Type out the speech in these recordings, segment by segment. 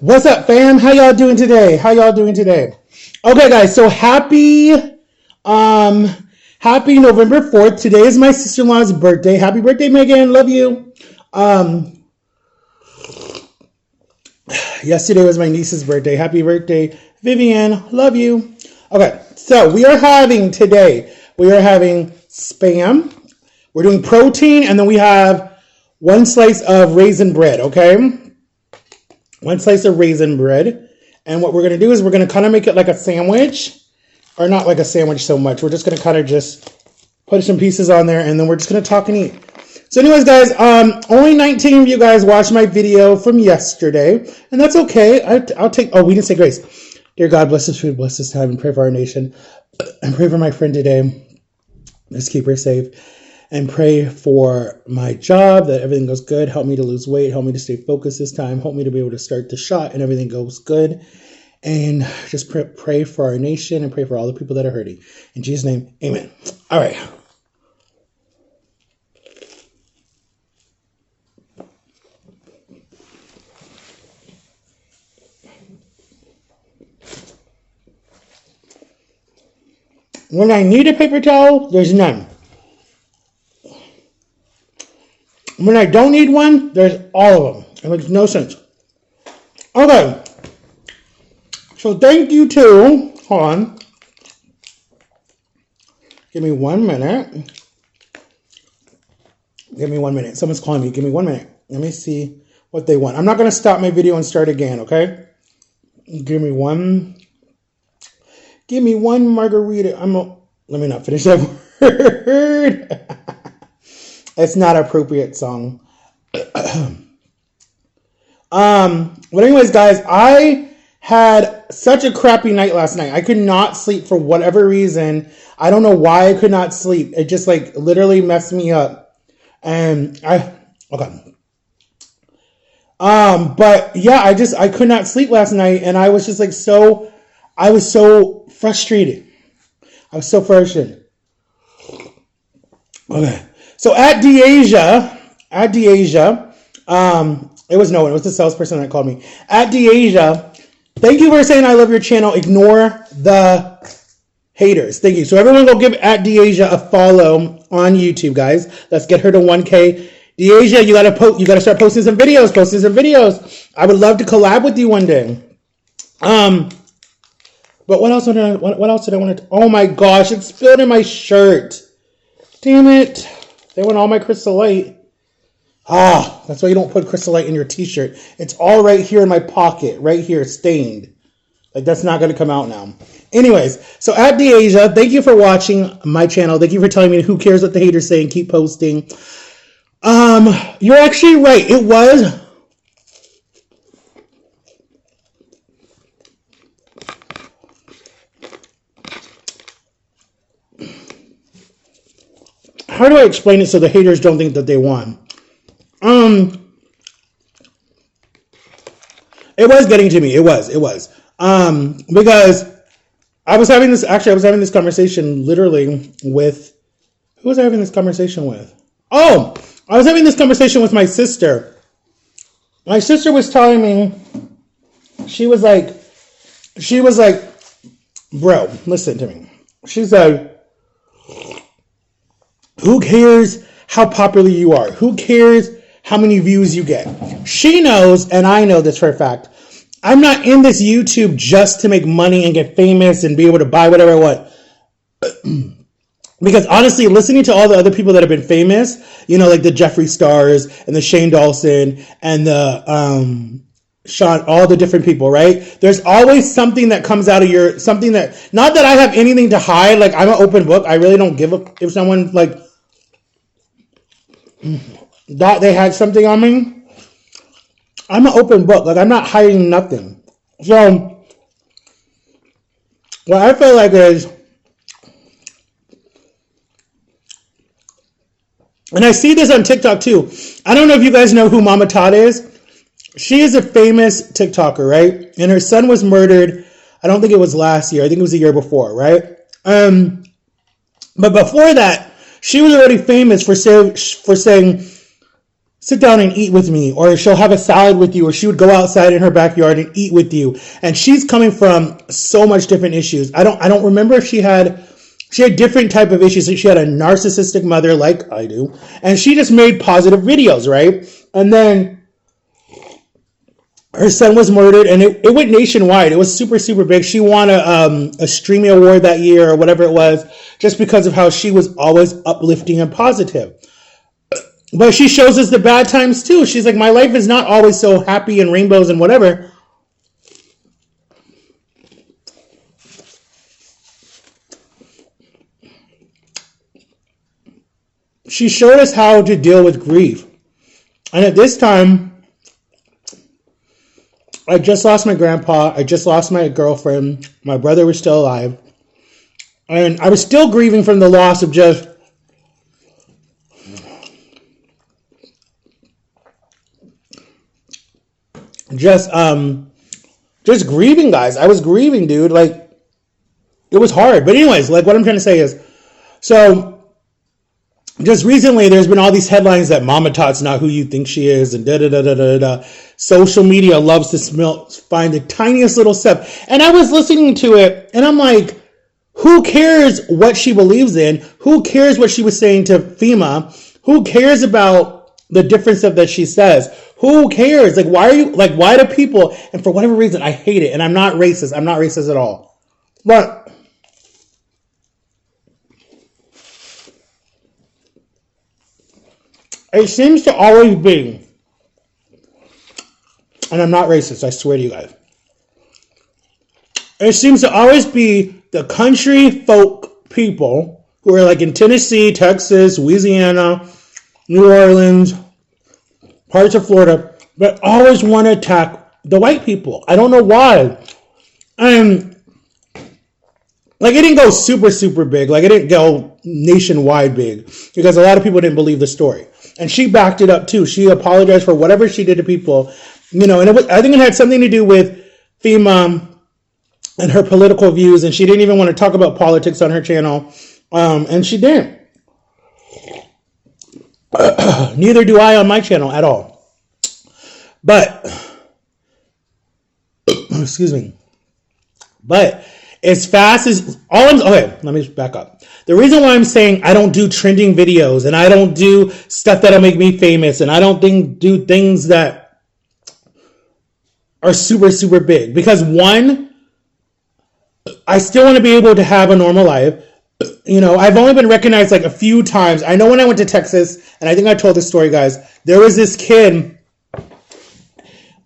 What's up, fam? How y'all doing today? Okay, guys, so happy November 4th. Today is my sister-in-law's birthday. Happy birthday, Megan. Love you. Yesterday was my niece's birthday. Happy birthday, Vivian. Love you. Okay, so we are having Spam. We're doing protein, and then we have one slice of raisin bread, okay? One slice of raisin bread. And what we're going to do is we're going to kind of make it like a sandwich. Or not like a sandwich so much. We're just going to kind of just put some pieces on there, and then we're just going to talk and eat. So anyways, guys, only 19 of you guys watched my video from yesterday. And that's okay. I'll take... Oh, we didn't say grace. Dear God, bless this food, bless this time, and pray for our nation. And pray for my friend today. Let's keep her safe. And pray for my job, that everything goes good. Help me to lose weight. Help me to stay focused this time. Help me to be able to start the shot and everything goes good. And just pray for our nation and pray for all the people that are hurting. In Jesus' name, amen. All right. When I need a paper towel, there's none. When I don't need one, there's all of them. It makes no sense. Okay. So thank you to, hold on. Give me 1 minute. Someone's calling me. Give me 1 minute. Let me see what they want. I'm not going to stop my video and start again, okay? Give me one margarita. Let me not finish that word. It's not an appropriate song. But anyways, guys, I had such a crappy night last night. I could not sleep for whatever reason. I don't know why I could not sleep. It just like literally messed me up. And okay. But yeah, I could not sleep last night, and I was just like I was so frustrated. Okay. So at DeAsia, it was the salesperson that called me. At DeAsia, thank you for saying I love your channel. Ignore the haters. Thank you. So everyone go give at DeAsia a follow on YouTube, guys. Let's get her to 1K. DeAsia, you gotta start posting some videos. I would love to collab with you one day. But what else did I want to? Oh my gosh, it spilled in my shirt. Damn it. They want all my Crystal Light. That's why you don't put Crystal Light in your t-shirt. It's all right here in my pocket. Right here, stained. Like, that's not going to come out now. Anyways, so at DeAsia, thank you for watching my channel. Thank you for telling me who cares what the haters say and keep posting. You're actually right. It was... How do I explain it so the haters don't think that they won? It was getting to me. It was. Because I was having this conversation literally with, who was I having this conversation with? Oh, I was having this conversation with my sister. My sister was telling me, she was like, bro, listen to me. She said, who cares how popular you are? Who cares how many views you get? She knows, and I know this for a fact, I'm not in this YouTube just to make money and get famous and be able to buy whatever I want. Because honestly, listening to all the other people that have been famous, like the Jeffree Stars and the Shane Dawson and the Sean, all the different people, right? There's always something that comes out of something that, not that I have anything to hide. Like, I'm an open book. I really don't give a, if someone like, thought they had something on me. I'm an open book. Like, I'm not hiding nothing. So, what I feel like is, and I see this on TikTok too. I don't know if you guys know who Mama Todd is. She is a famous TikToker, right? And her son was murdered. I don't think it was last year. I think it was the year before, right? But before that, she was already famous for saying sit down and eat with me, or she'll have a salad with you, or she would go outside in her backyard and eat with you. And she's coming from so much different issues. I don't remember if she had different type of issues. She had a narcissistic mother like I do, and she just made positive videos, right? And then her son was murdered, and it went nationwide. It was super, super big. She won a Streamy Award that year, or whatever it was, just because of how she was always uplifting and positive. But she shows us the bad times too. She's like, my life is not always so happy and rainbows and whatever. She showed us how to deal with grief. And at this time, I just lost my grandpa. I just lost my girlfriend. My brother was still alive. And I was still grieving from the loss of just grieving, guys. I was grieving, dude. Like, it was hard. But anyways, like, what I'm trying to say is, so just recently there's been all these headlines that Mama Tot's not who you think she is, and da-da-da-da-da-da. Social media loves to find the tiniest little stuff. And I was listening to it, and I'm like, who cares what she believes in? Who cares what she was saying to FEMA? Who cares about the different stuff that she says? Who cares? Like, why do people, and for whatever reason, I hate it, and I'm not racist. I'm not racist at all. But it seems to always be, and I'm not racist, I swear to you guys. It seems to always be the country folk people who are like in Tennessee, Texas, Louisiana, New Orleans, parts of Florida, but always want to attack the white people. I don't know why. Like, it didn't go super, super big. Like, it didn't go nationwide big because a lot of people didn't believe the story. And she backed it up too. She apologized for whatever she did to people, and I think it had something to do with FEMA and her political views, and she didn't even want to talk about politics on her channel, and she didn't. Neither do I on my channel at all. But, excuse me. But as fast as okay, let me back up. The reason why I'm saying I don't do trending videos, and I don't do stuff that'll make me famous, and I don't do things that are super, super big, because one, I still want to be able to have a normal life. I've only been recognized like a few times. I know when I went to Texas, and I think I told this story, guys, there was this kid, and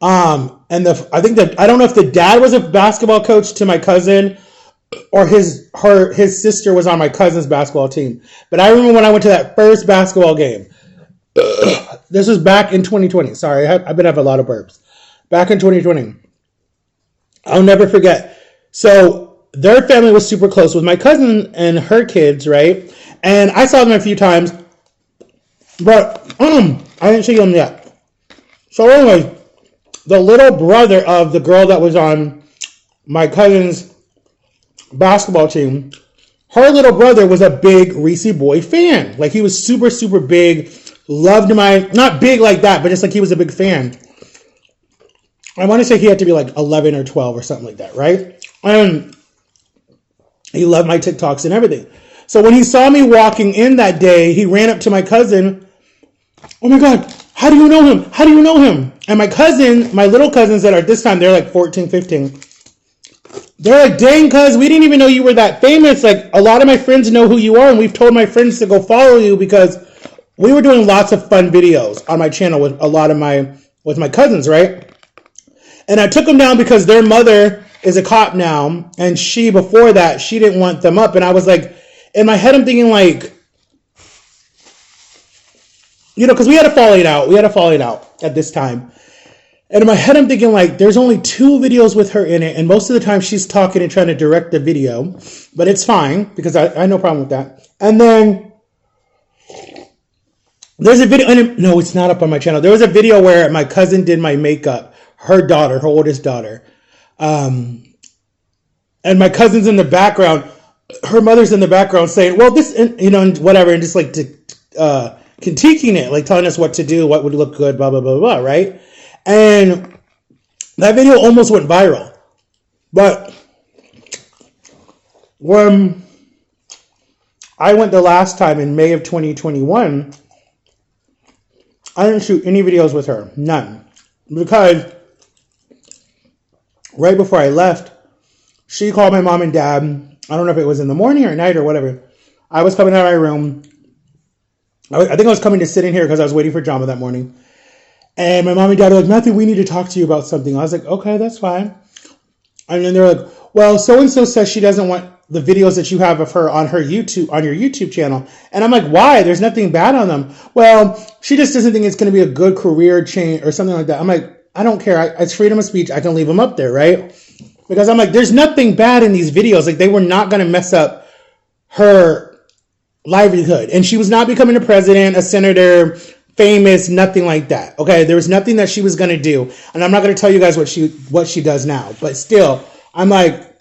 I don't know if the dad was a basketball coach to my cousin, or his sister was on my cousin's basketball team. But I remember when I went to that first basketball game. This was back in 2020. Sorry, I've been having a lot of burps. Back in 2020. I'll never forget. So their family was super close with my cousin and her kids, right? And I saw them a few times, but I didn't see them yet. So anyway, the little brother of the girl that was on my cousin's basketball team, her little brother was a big Reese Boy fan. Like, he was super, super big, loved not big like that, but just like he was a big fan. I want to say he had to be like 11 or 12 or something like that, right? And he loved my TikToks and everything. So when he saw me walking in that day, he ran up to my cousin. Oh my God, how do you know him? How do you know him? And my little cousins that are at this time, they're like 14, 15. They're like, dang, cuz, we didn't even know you were that famous. Like, a lot of my friends know who you are, and we've told my friends to go follow you, because we were doing lots of fun videos on my channel with my cousins, right? And I took them down because their mother is a cop now, and before that, she didn't want them up. And I was like, in my head, I'm thinking like, because we had a falling out at this time. And in my head, I'm thinking like, there's only 2 videos with her in it, and most of the time she's talking and trying to direct the video, but it's fine because I have no problem with that. And then there's a video, and no, it's not up on my channel. There was a video where my cousin did my makeup, her oldest daughter, and my cousin's in the background, her mother's in the background saying, well, this, and whatever, and just like critiquing it, like telling us what to do, what would look good, blah, blah, blah, blah, right? And that video almost went viral. But when I went the last time in May of 2021, I didn't shoot any videos with her. None. Because right before I left, she called my mom and dad. I don't know if it was in the morning or at night or whatever. I was coming out of my room. I think I was coming to sit in here because I was waiting for Jama that morning. And my mom and dad were like, Matthew, we need to talk to you about something. I was like, okay, that's fine. And then they're like, well, so-and-so says she doesn't want the videos that you have of her on her YouTube, on your YouTube channel. And I'm like, why? There's nothing bad on them. Well, she just doesn't think it's going to be a good career change or something like that. I'm like, I don't care. It's freedom of speech. I can leave them up there, right? Because I'm like, there's nothing bad in these videos. Like, they were not going to mess up her livelihood. And she was not becoming a president, a senator, famous, nothing like that. Okay, there was nothing that she was going to do. And I'm not going to tell you guys what she does now. But still, I'm like,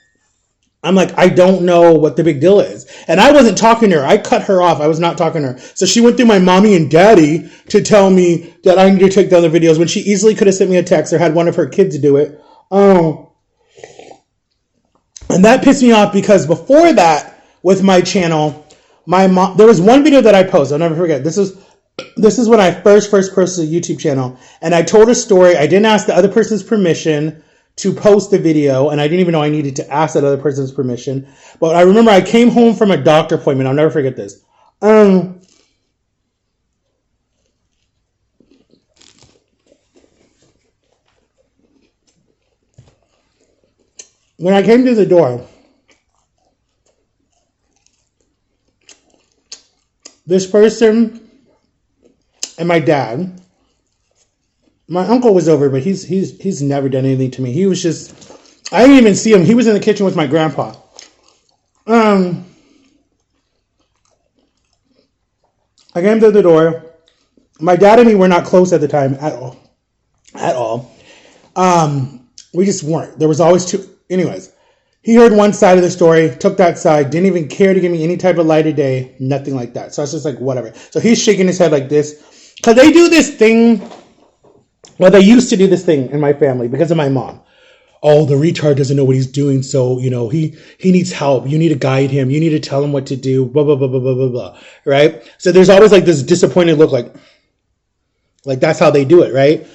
I don't know what the big deal is. And I wasn't talking to her. I cut her off. I was not talking to her. So she went through my mommy and daddy to tell me that I need to take down the videos when she easily could have sent me a text or had one of her kids do it. And that pissed me off because before that, with my channel, my mom, there was one video that I posted. I'll never forget. This is when I first posted a YouTube channel. And I told a story. I didn't ask the other person's permission to post the video, and I didn't even know I needed to ask that other person's permission. But I remember I came home from a doctor appointment. I'll never forget this. When I came to the door, this person and my dad, my uncle was over, but he's never done anything to me. He was just, I didn't even see him. He was in the kitchen with my grandpa. I came through the door. My dad and me were not close at the time at all. We just weren't. There was always two. Anyways, he heard one side of the story, took that side, didn't even care to give me any type of light of day, nothing like that. So I was just like, whatever. So he's shaking his head like this. Because they do this thing. Well, they used to do this thing in my family because of my mom. Oh, the retard doesn't know what he's doing, so, he needs help. You need to guide him. You need to tell him what to do, blah, blah, blah, blah, blah, blah, blah, right? So there's always like this disappointed look like that's how they do it, right?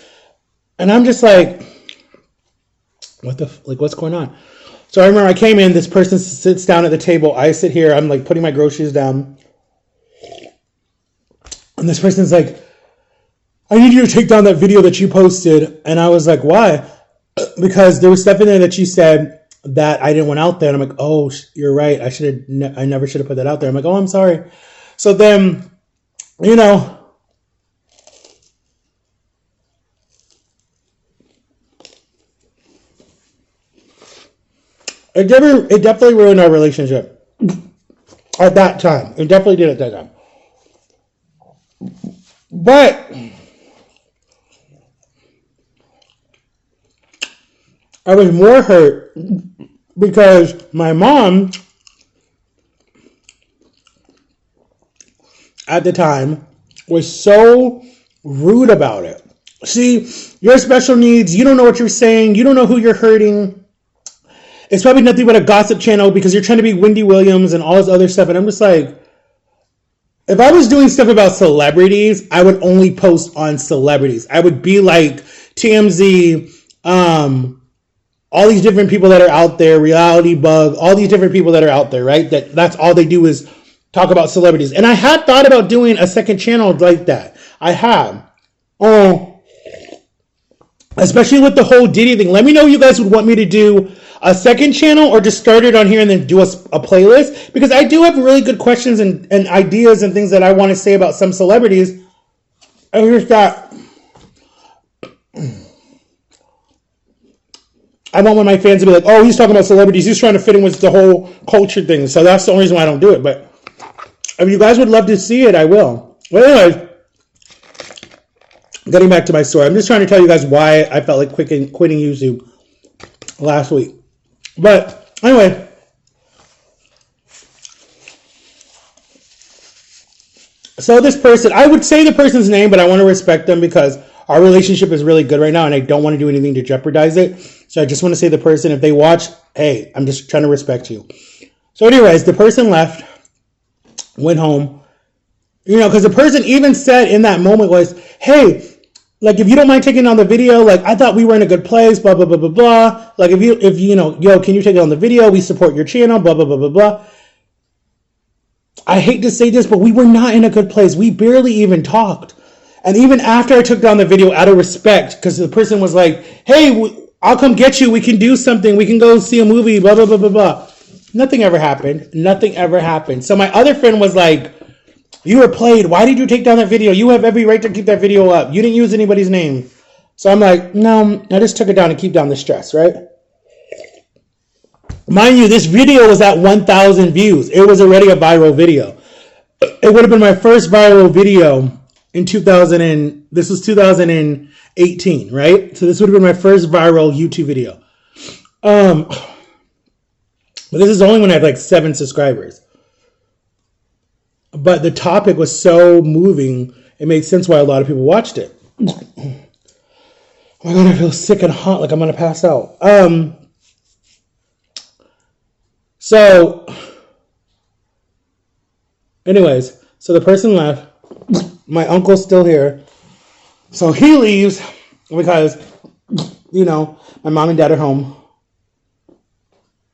And I'm just like, what's going on? So I remember I came in, this person sits down at the table. I sit here, I'm like putting my groceries down. And this person's like, I need you to take down that video that you posted. And I was like, why? Because there was stuff in there that you said that I didn't want out there. And I'm like, oh, you're right. I never should have put that out there. I'm like, oh, I'm sorry. So then, it definitely ruined our relationship at that time. It definitely did at that time. But I was more hurt because my mom at the time was so rude about it. See, you're special needs. You don't know what you're saying. You don't know who you're hurting. It's probably nothing but a gossip channel because you're trying to be Wendy Williams and all this other stuff. And I'm just like, if I was doing stuff about celebrities, I would only post on celebrities. I would be like TMZ, all these different people that are out there, Reality Bug, all these different people that are out there, right? That's all they do is talk about celebrities. And I had thought about doing a second channel like that. I have. Especially with the whole Diddy thing. Let me know you guys would want me to do a second channel or just start it on here and then do a playlist. Because I do have really good questions and ideas and things that I want to say about some celebrities. And here's that. I want one of my fans to be like, oh, he's talking about celebrities. He's trying to fit in with the whole culture thing. So that's the only reason why I don't do it. But if you guys would love to see it, I will. Well, anyways, getting back to my story. I'm just trying to tell you guys why I felt like quitting YouTube last week. But anyway, So this person, I would say the person's name, but I want to respect them because our relationship is really good right now and I don't want to do anything to jeopardize it. So I just want to say the person, if they watch, hey, I'm just trying to respect you. So anyways, the person left, went home, because the person even said in that moment was, hey, like, if you don't mind taking on the video, like, I thought we were in a good place, blah, blah, blah, blah, blah. Like, if yo, can you take it on the video? We support your channel, blah, blah, blah, blah, blah. I hate to say this, but we were not in a good place. We barely even talked. And even after I took down the video out of respect, because the person was like, hey, I'll come get you. We can do something. We can go see a movie, blah, blah, blah, blah, blah. Nothing ever happened. Nothing ever happened. So my other friend was like, you were played. Why did you take down that video? You have every right to keep that video up. You didn't use anybody's name. So I'm like, no, I just took it down to keep down the stress, right? Mind you, this video was at 1,000 views. It was already a viral video. It would have been my first viral video in 2018, right? So this would have been my first viral YouTube video. But this is only when I had like 7 subscribers. But the topic was so moving, it made sense why a lot of people watched it. Oh my God, I feel sick and hot, like I'm gonna pass out. So, anyways, so the person left. My uncle's still here. So he leaves because, my mom and dad are home.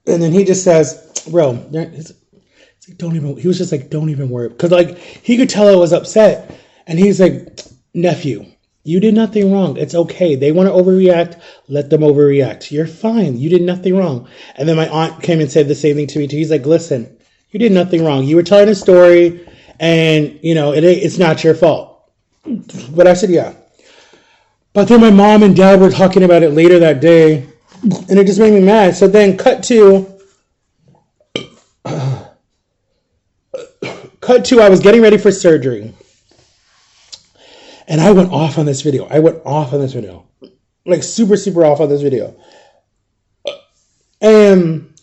And then he just says, bro, he was just like, don't even worry. Because, like, he could tell I was upset. And he's like, nephew, you did nothing wrong. It's okay. They want to overreact. Let them overreact. You're fine. You did nothing wrong. And then my aunt came and said the same thing to me, too. He's like, listen, you did nothing wrong. You were telling a story, and, it's not your fault. But I said, yeah. But then my mom and dad were talking about it later that day, and it just made me mad. So then cut to, I was getting ready for surgery. And I went off on this video. Like, super, super off on this video. And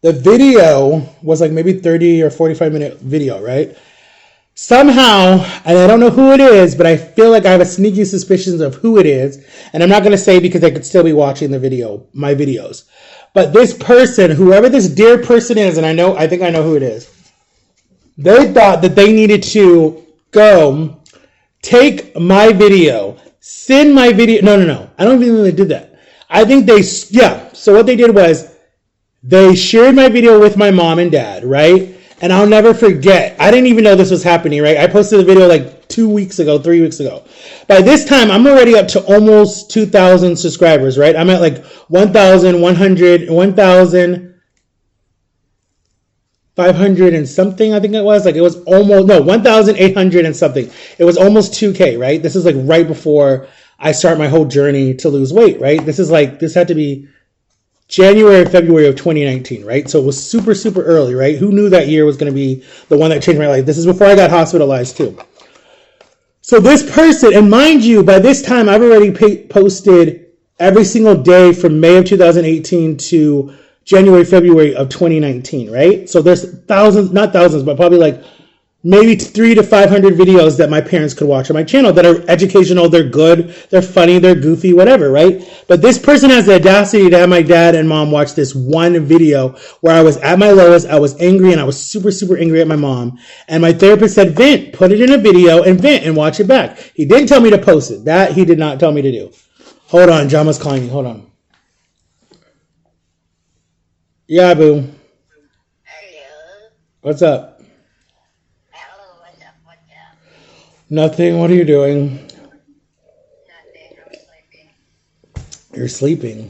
the video was like maybe 30 or 45-minute video, right? Somehow, and I don't know who it is, but I feel like I have a sneaky suspicion of who it is. And I'm not going to say because I could still be watching my videos. But this person, whoever this dear person is, and I think I know who it is, they thought that they needed to go take my video, send my video. No. I don't even think they did that. I think so what they did was they shared my video with my mom and dad, right? And I'll never forget. I didn't even know this was happening, right? I posted the video like 3 weeks ago. By this time, I'm already up to almost 2,000 subscribers, right? I'm at like 1,500 and something, I think it was. Like, it was almost, 1,800 and something. It was almost 2K, right? This is like right before I start my whole journey to lose weight, right? This had to be January, February of 2019, right? So it was super, super early, right? Who knew that year was going to be the one that changed my life? This is before I got hospitalized too. So this person, and mind you, by this time, I've already posted every single day from May of 2018 to January, February of 2019, right? So there's thousands, not thousands, but probably like maybe 300 to 500 videos that my parents could watch on my channel that are educational, they're good, they're funny, they're goofy, whatever, right? But this person has the audacity to have my dad and mom watch this one video where I was at my lowest, I was angry, and I was super, super angry at my mom. And my therapist said, vent, put it in a video and vent and watch it back. He didn't tell me to post it. That he did not tell me to do. Hold on, Jama's calling me. Hold on. Yeah, boo. Hello. What's up? Hello, what's up? Nothing. What are you doing? Nothing, I'm sleeping. You're sleeping.